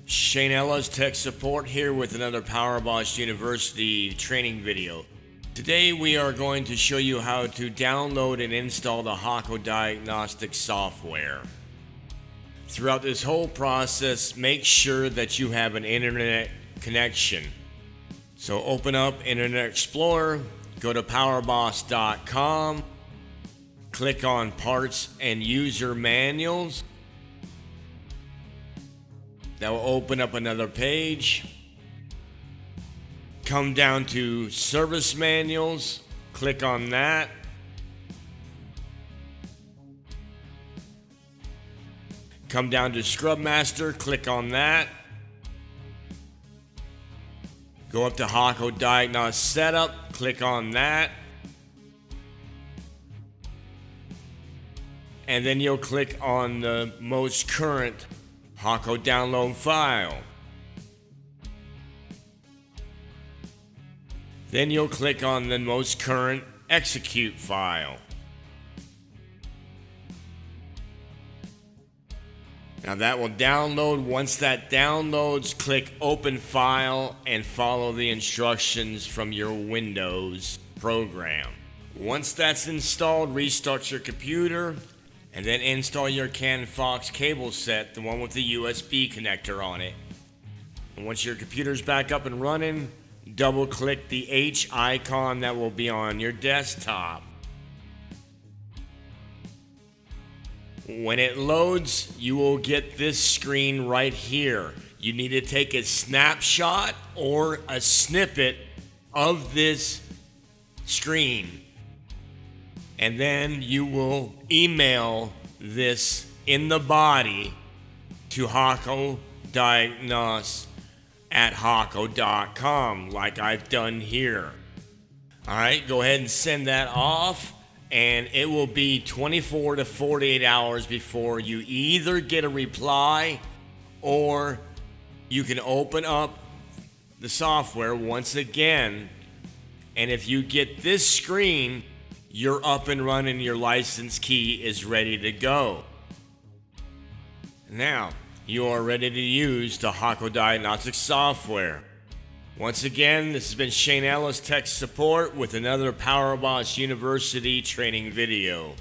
Shane Ellis, Tech Support, here with another PowerBoss University training video. Today we are going to show you how to download and install the Hako diagnostic software. Throughout this whole process, make sure that you have an internet connection. So open up Internet Explorer, go to powerboss.com, click on Parts and User Manuals. That will open up another page. Come down to Service Manuals, click on that. Come down to Scrub Master, click on that. Go up to Hako Diagnostic Setup, click on that. And then you'll click on the most current Hako download file. Then you'll click on the most current execute file. Now that will download. Once that downloads, click Open File and follow the instructions from your Windows program. Once that's installed, restart your computer and then install your CanFox cable set, the one with the USB connector on it. And once your computer's back up and running, double click the H icon that will be on your desktop. When it loads, you will get this screen right here. You need to take a snapshot or a snippet of this screen, and then you will email this in the body to Hako Diagnos at Hako.com, like I've done here. Alright, go ahead and send that off, and it will be 24 to 48 hours before you either get a reply or you can open up the software once again, and if you get this screen, you're up and running, your license key is ready to go. Now, you are ready to use the Hako Diagnostic software. Once again, this has been Shane Ellis, Tech Support, with another PowerBoss University training video.